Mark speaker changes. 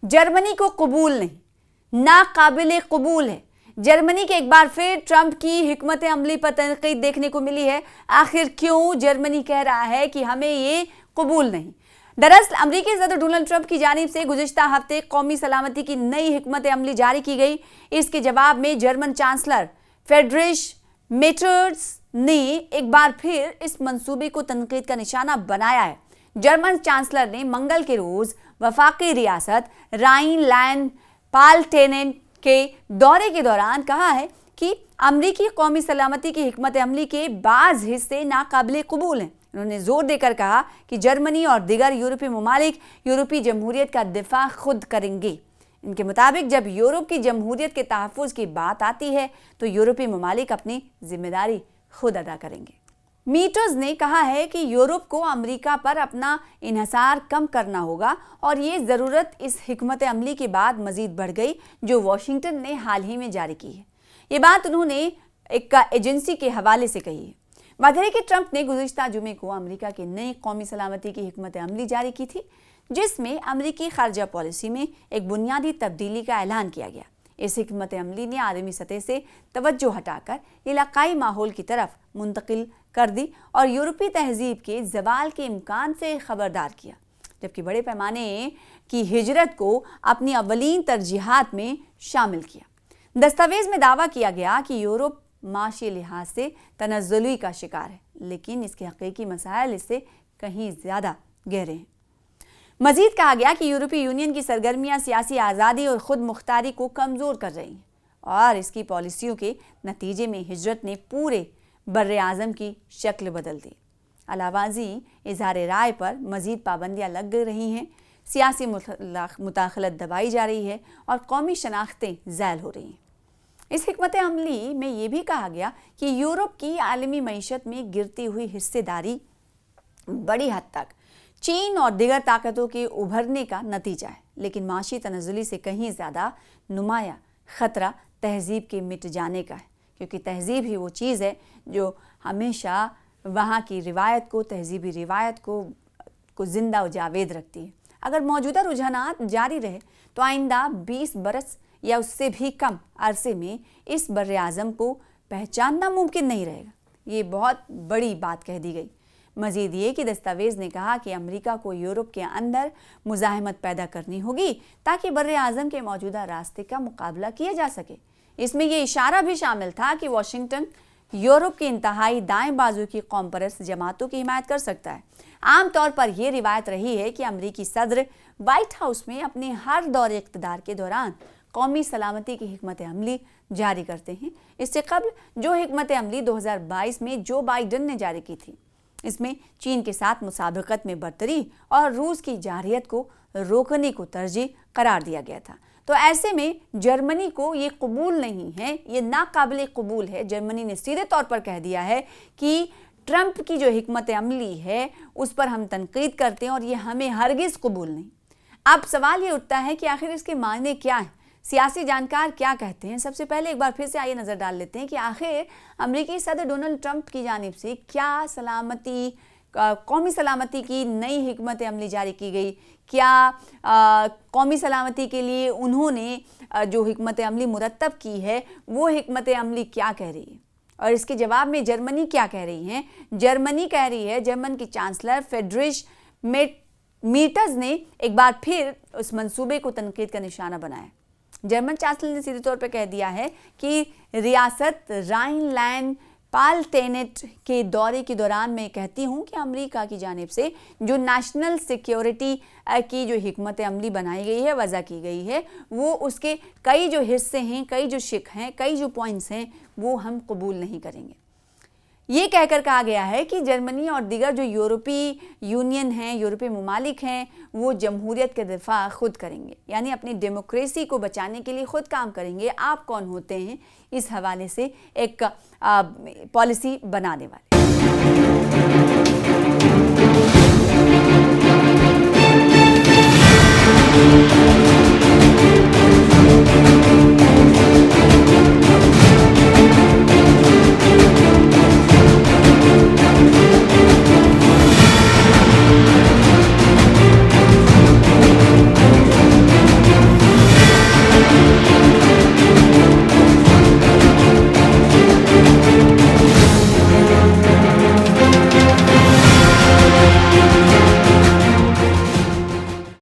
Speaker 1: Germany को कबूल नहीं, नाकाबिले कबूल है। जर्मनी के एक बार फिर ट्रंप की हिकमत अमली पर तनकीद देखने को मिली है। आखिर क्यों जर्मनी कह रहा है कि हमें ये कबूल नहीं? दरअसल अमेरिकी सदर डोनाल्ड ट्रंप की जानिब से गुज़िश्ता हफ्ते कौमी सलामती की नई हिकमत अमली जारी की गई। इसके जवाब में जर्मन चांसलर फ्रेडरिश मेटर्स ने एक बार फिर इस मंसूबे को तनकीद का निशाना बनाया है। जर्मन चांसलर ने मंगल के रोज वफाकी रियासत राइन-लैंड पालटेनेंट के दौरे के दौरान कहा है कि अमरीकी कौमी सलामती की हिकमत अमली के बाज़ हिस्से नाकाबिले कबूल हैं। उन्होंने जोर देकर कहा कि जर्मनी और दीगर यूरोपीय ममालिक यूरोपीय जमहूरियत का दिफा खुद करेंगे। इनके मुताबिक जब यूरोप की जमहूरियत के तहफ़्फ़ुज़ की बात आती है तो यूरोपीय ममालिक अपनी जिम्मेदारी खुद अदा करेंगे। मीटर्स ने कहा है कि यूरोप को अमेरिका पर अपना इन्हिसार कम करना होगा और ये ज़रूरत इस हिकमत अमली के बाद मज़ीद बढ़ गई जो वाशिंगटन ने हाल ही में जारी की है। ये बात उन्होंने एक एजेंसी के हवाले से कही है। वादे कि ट्रंप ने गुज़िश्ता जुमे को अमेरिका की नई कौमी सलामती की हिकमत अमली जारी की थी, जिसमें अमेरिकी खारजा पॉलिसी में एक बुनियादी तब्दीली का ऐलान किया गया। इस हिकमत अमली ने आलमी सतह से तवज्जो हटाकर इलाकाई माहौल की तरफ मुंतकिल कर दी और यूरोपीय तहजीब के ज़वाल के इम्कान से खबरदार किया, जबकि बड़े पैमाने की हिजरत को अपनी अवलीन तरजीहात में शामिल किया। दस्तावेज़ में दावा किया गया कि यूरोप माशी लिहाज से तनज़्ज़ुली का शिकार है, लेकिन इसके हकीकी मसाइल इससे कहीं ज़्यादा गहरे हैं। मजीद कहा गया कि यूरोपीय यूनियन की सरगर्मियां सियासी आज़ादी और ख़ुद मुख्तारी को कमज़ोर कर रही हैं और इसकी पॉलिसियों के नतीजे में हिजरत ने पूरे बर्रे आज़म की शक्ल बदल दी। अलावाजी इजहार राय पर मजीद पाबंदियाँ लग रही हैं, सियासी मुदाखलत दबाई जा रही है और कौमी शनाख्तें ज़ैल हो रही हैं। इस हिकमत अमली में ये भी कहा गया कि यूरोप की आलमी मईशत में गिरती हुई हिस्सेदारी बड़ी हद तक चीन और दीगर ताकतों के उभरने का नतीजा है, लेकिन माशी तनज़्ज़ुली से कहीं ज़्यादा नुमाया ख़तरा तहज़ीब के मिट जाने का है, क्योंकि तहज़ीब ही वो चीज़ है जो हमेशा वहाँ की रिवायत को, तहज़ीबी रिवायत को ज़िंदा व जावेद रखती है। अगर मौजूदा रुझानात जारी रहे तो आइंदा 20 बरस या उससे भी कम अरसे में इस बर्रे आज़म को पहचानना मुमकिन नहीं रहेगा। ये बहुत बड़ी बात कह दी गई। मज़ीद ये कि दस्तावेज़ ने कहा कि अमेरिका को यूरोप के अंदर मुज़ाहमत पैदा करनी होगी ताकि बर्रे आज़म के मौजूदा रास्ते का मुकाबला किया जा सके। इसमें यह इशारा भी शामिल था कि वाशिंगटन यूरोप के इंतहाई दाएं बाजू की कौम परस्त जमातों की हिमायत कर सकता है। आम तौर पर यह रिवायत रही है कि अमेरिकी सदर व्हाइट हाउस में अपने हर दौरे इक़्तिदार के दौरान कौमी सलामती की हिकमत अमली जारी करते हैं। इससे कबल जो हिकमत अमली 2022 में जो बाइडन ने जारी की थी, इसमें चीन के साथ मुसाबकत में बरतरी और रूस की जारहियत को रोकने को तरजीह करार दिया गया था। तो ऐसे में जर्मनी को ये कबूल नहीं है, ये नाकाबिले कबूल है। जर्मनी ने सीधे तौर पर कह दिया है कि ट्रंप की जो हिकमत अमली है उस पर हम तनकीद करते हैं और ये हमें हरगिज़ कबूल नहीं। अब सवाल ये उठता है कि आखिर इसके मायने क्या हैं, सियासी जानकार क्या कहते हैं। सबसे पहले एक बार फिर से आइए नज़र डाल लेते हैं कि आखिर अमेरिकी सदर डोनाल्ड ट्रंप की जानिब से क्या कौमी सलामती की नई हिकमत अमली जारी की गई। क्या कौमी सलामती के लिए उन्होंने जो हिकमत अमली मुरतब की है वो हिकमत अमली क्या कह रही है, और इसके जवाब में जर्मनी क्या कह रही है। जर्मनी कह रही है, जर्मन की चांसलर फ्रेडरिश मीटर्स ने एक बार फिर उस मंसूबे को तनकीद का निशाना बनाया। जर्मन चांसलर ने सीधे तौर पर कह दिया है कि रियासत राइन-लैंड पालटेनेंट के दौरे के दौरान मैं कहती हूँ कि अमेरिका की जानिब से जो नेशनल सिक्योरिटी की जो हिकमत अमली बनाई गई है, वज़ा की गई है, वो उसके कई जो हिस्से हैं, कई जो शिक हैं, कई जो पॉइंट्स हैं, वो हम कबूल नहीं करेंगे। ये कहकर कहा गया है कि जर्मनी और दीगर जो यूरोपीय यूनियन हैं, यूरोपीय ममालिक हैं, वो जमहूरियत के दिफा खुद करेंगे, यानी अपनी डेमोक्रेसी को बचाने के लिए खुद काम करेंगे। आप कौन होते हैं इस हवाले से एक पॉलिसी बनाने वाले।